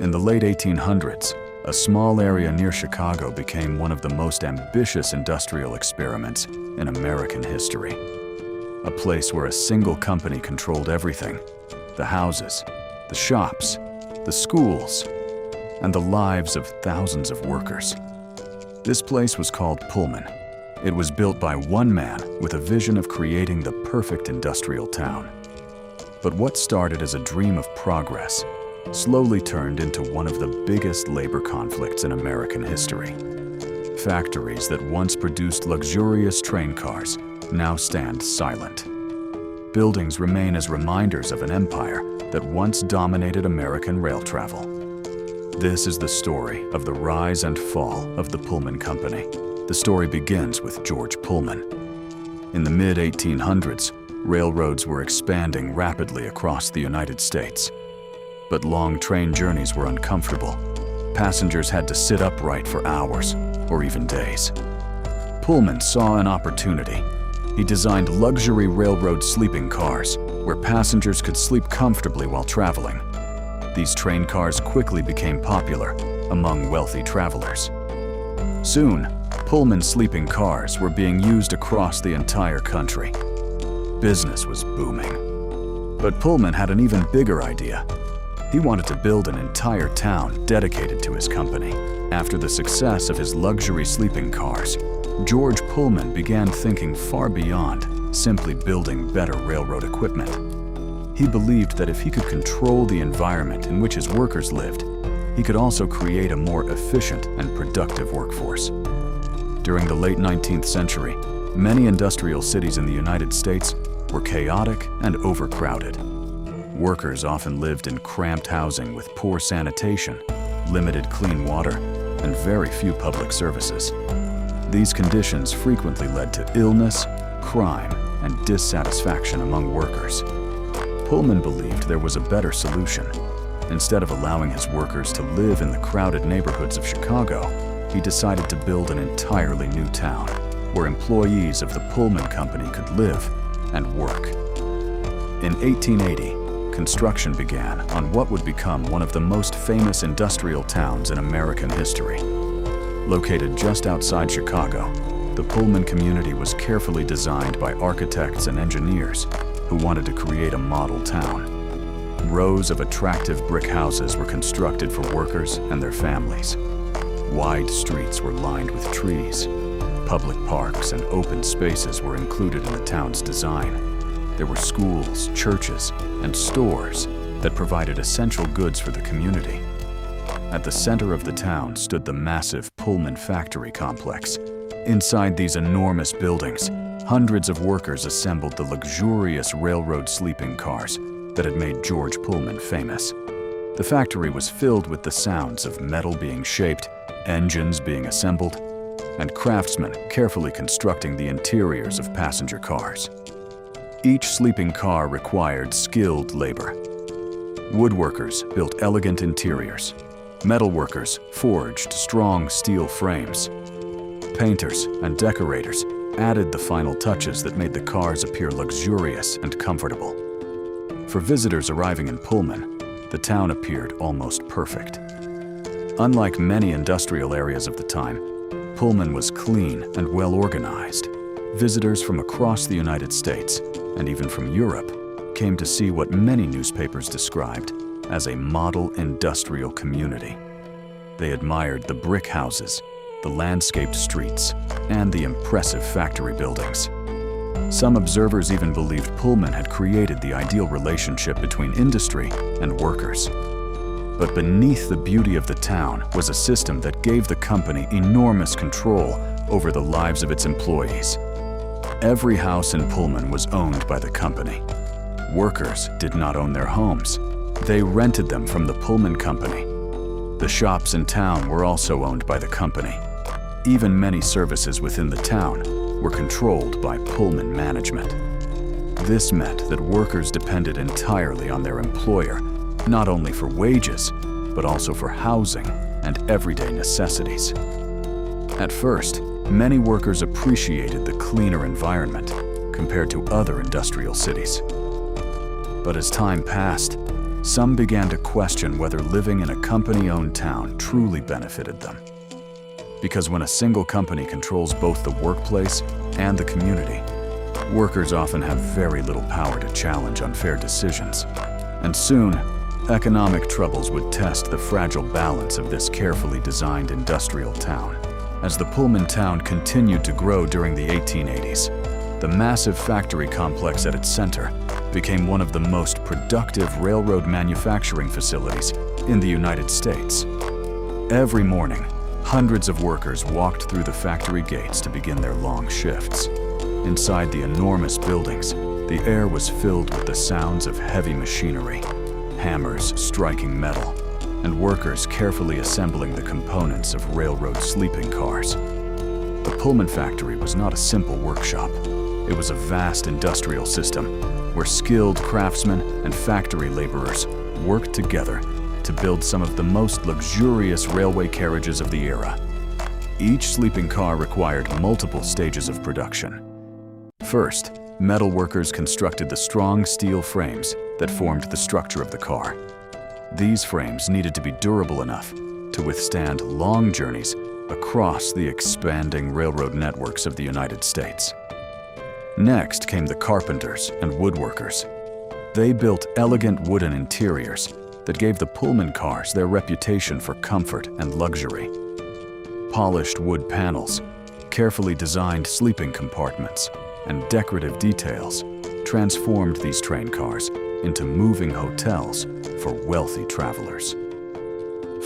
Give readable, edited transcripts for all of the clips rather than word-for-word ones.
In the late 1800s, a small area near Chicago became one of the most ambitious industrial experiments in American history. A place where a single company controlled everything: the houses, the shops, the schools, and the lives of thousands of workers. This place was called Pullman. It was built by one man with a vision of creating the perfect industrial town. But what started as a dream of progress slowly turned into one of the biggest labor conflicts in American history. Factories that once produced luxurious train cars now stand silent. Buildings remain as reminders of an empire that once dominated American rail travel. This is the story of the rise and fall of the Pullman Company. The story begins with George Pullman. In the mid-1800s, railroads were expanding rapidly across the United States. But long train journeys were uncomfortable. Passengers had to sit upright for hours or even days. Pullman saw an opportunity. He designed luxury railroad sleeping cars where passengers could sleep comfortably while traveling. These train cars quickly became popular among wealthy travelers. Soon, Pullman sleeping cars were being used across the entire country. Business was booming. But Pullman had an even bigger idea. He wanted to build an entire town dedicated to his company. After the success of his luxury sleeping cars, George Pullman began thinking far beyond simply building better railroad equipment. He believed that if he could control the environment in which his workers lived, he could also create a more efficient and productive workforce. During the late 19th century, many industrial cities in the United States were chaotic and overcrowded. Workers often lived in cramped housing with poor sanitation, limited clean water, and very few public services. These conditions frequently led to illness, crime, and dissatisfaction among workers. Pullman believed there was a better solution. Instead of allowing his workers to live in the crowded neighborhoods of Chicago, he decided to build an entirely new town where employees of the Pullman Company could live and work. In 1880, construction began on what would become one of the most famous industrial towns in American history. Located just outside Chicago, the Pullman community was carefully designed by architects and engineers who wanted to create a model town. Rows of attractive brick houses were constructed for workers and their families. Wide streets were lined with trees. Public parks and open spaces were included in the town's design. There were schools, churches, and stores that provided essential goods for the community. At the center of the town stood the massive Pullman factory complex. Inside these enormous buildings, hundreds of workers assembled the luxurious railroad sleeping cars that had made George Pullman famous. The factory was filled with the sounds of metal being shaped, engines being assembled, and craftsmen carefully constructing the interiors of passenger cars. Each sleeping car required skilled labor. Woodworkers built elegant interiors. Metalworkers forged strong steel frames. Painters and decorators added the final touches that made the cars appear luxurious and comfortable. For visitors arriving in Pullman, the town appeared almost perfect. Unlike many industrial areas of the time, Pullman was clean and well organized. Visitors from across the United States, and even from Europe, came to see what many newspapers described as a model industrial community. They admired the brick houses, the landscaped streets, and the impressive factory buildings. Some observers even believed Pullman had created the ideal relationship between industry and workers. But beneath the beauty of the town was a system that gave the company enormous control over the lives of its employees. Every house in Pullman was owned by the company. Workers did not own their homes. They rented them from the Pullman Company. The shops in town were also owned by the company. Even many services within the town were controlled by Pullman management. This meant that workers depended entirely on their employer, not only for wages, but also for housing and everyday necessities. At first, many workers appreciated the cleaner environment compared to other industrial cities. But as time passed, some began to question whether living in a company-owned town truly benefited them. Because when a single company controls both the workplace and the community, workers often have very little power to challenge unfair decisions. And soon, economic troubles would test the fragile balance of this carefully designed industrial town. As the Pullman town continued to grow during the 1880s, the massive factory complex at its center became one of the most productive railroad manufacturing facilities in the United States. Every morning, hundreds of workers walked through the factory gates to begin their long shifts. Inside the enormous buildings, the air was filled with the sounds of heavy machinery, hammers striking metal, and workers carefully assembling the components of railroad sleeping cars. The Pullman factory was not a simple workshop. It was a vast industrial system where skilled craftsmen and factory laborers worked together to build some of the most luxurious railway carriages of the era. Each sleeping car required multiple stages of production. First, metal workers constructed the strong steel frames that formed the structure of the car. These frames needed to be durable enough to withstand long journeys across the expanding railroad networks of the United States. Next came the carpenters and woodworkers. They built elegant wooden interiors that gave the Pullman cars their reputation for comfort and luxury. Polished wood panels, carefully designed sleeping compartments, and decorative details transformed these train cars into moving hotels for wealthy travelers.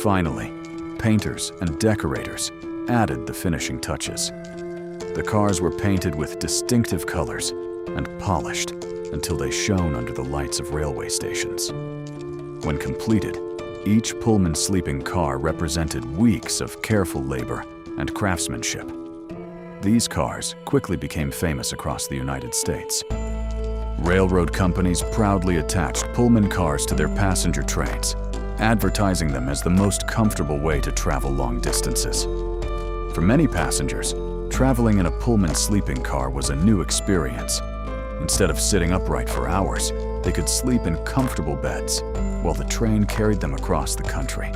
Finally, painters and decorators added the finishing touches. The cars were painted with distinctive colors and polished until they shone under the lights of railway stations. When completed, each Pullman sleeping car represented weeks of careful labor and craftsmanship. These cars quickly became famous across the United States. Railroad companies proudly attached Pullman cars to their passenger trains, advertising them as the most comfortable way to travel long distances. For many passengers, traveling in a Pullman sleeping car was a new experience. Instead of sitting upright for hours, they could sleep in comfortable beds while the train carried them across the country.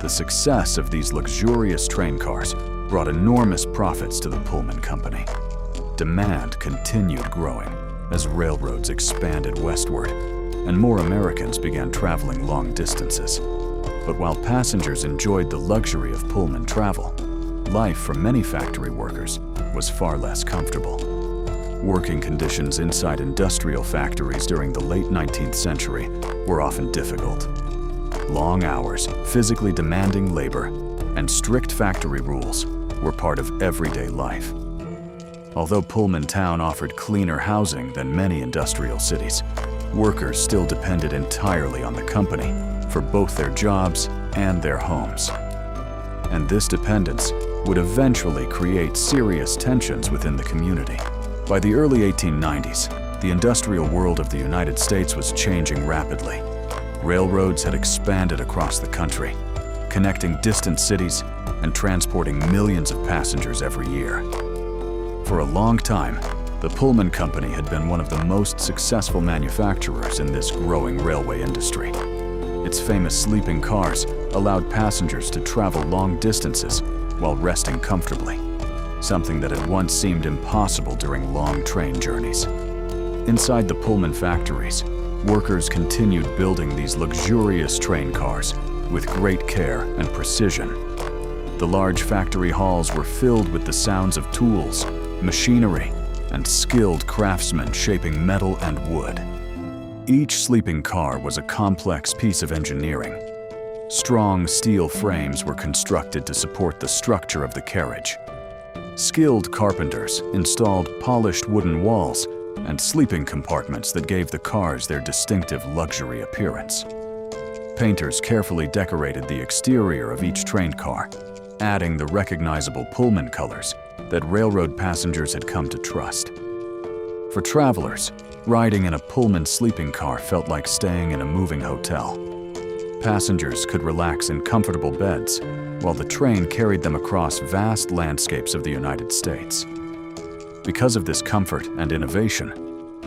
The success of these luxurious train cars brought enormous profits to the Pullman Company. Demand continued growing as railroads expanded westward and more Americans began traveling long distances. But while passengers enjoyed the luxury of Pullman travel, life for many factory workers was far less comfortable. Working conditions inside industrial factories during the late 19th century were often difficult. Long hours, physically demanding labor, and strict factory rules were part of everyday life. Although Pullman Town offered cleaner housing than many industrial cities, workers still depended entirely on the company for both their jobs and their homes. And this dependence would eventually create serious tensions within the community. By the early 1890s, the industrial world of the United States was changing rapidly. Railroads had expanded across the country, connecting distant cities and transporting millions of passengers every year. For a long time, the Pullman Company had been one of the most successful manufacturers in this growing railway industry. Its famous sleeping cars allowed passengers to travel long distances while resting comfortably, something that had once seemed impossible during long train journeys. Inside the Pullman factories, workers continued building these luxurious train cars with great care and precision. The large factory halls were filled with the sounds of tools, machinery, and skilled craftsmen shaping metal and wood. Each sleeping car was a complex piece of engineering. Strong steel frames were constructed to support the structure of the carriage. Skilled carpenters installed polished wooden walls and sleeping compartments that gave the cars their distinctive luxury appearance. Painters carefully decorated the exterior of each train car, adding the recognizable Pullman colors that railroad passengers had come to trust. For travelers, riding in a Pullman sleeping car felt like staying in a moving hotel. Passengers could relax in comfortable beds while the train carried them across vast landscapes of the United States. Because of this comfort and innovation,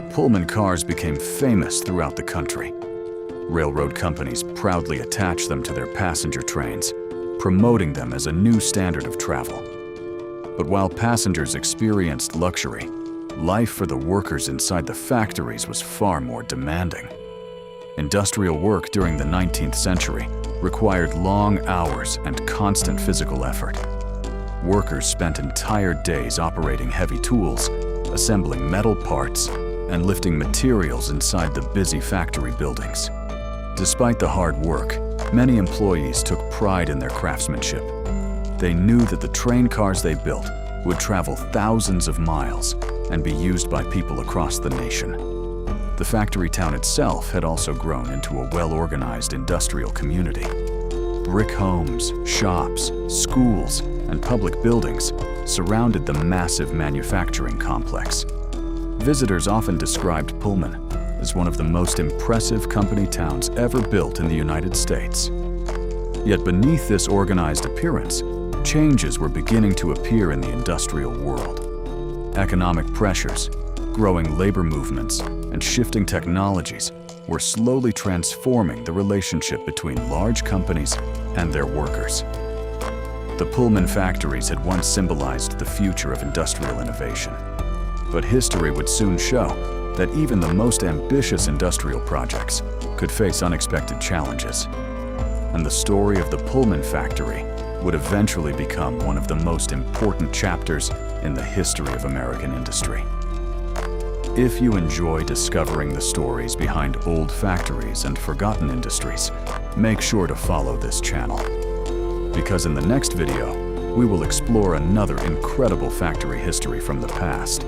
Pullman cars became famous throughout the country. Railroad companies proudly attached them to their passenger trains, promoting them as a new standard of travel. But while passengers experienced luxury, life for the workers inside the factories was far more demanding. Industrial work during the 19th century required long hours and constant physical effort. Workers spent entire days operating heavy tools, assembling metal parts, and lifting materials inside the busy factory buildings. Despite the hard work, many employees took pride in their craftsmanship. They knew that the train cars they built would travel thousands of miles and be used by people across the nation. The factory town itself had also grown into a well-organized industrial community. Brick homes, shops, schools, and public buildings surrounded the massive manufacturing complex. Visitors often described Pullman as one of the most impressive company towns ever built in the United States. Yet beneath this organized appearance, changes were beginning to appear in the industrial world. Economic pressures, growing labor movements, and shifting technologies were slowly transforming the relationship between large companies and their workers. The Pullman factories had once symbolized the future of industrial innovation. But history would soon show that even the most ambitious industrial projects could face unexpected challenges. And the story of the Pullman factory would eventually become one of the most important chapters in the history of American industry. If you enjoy discovering the stories behind old factories and forgotten industries, make sure to follow this channel. Because in the next video, we will explore another incredible factory history from the past.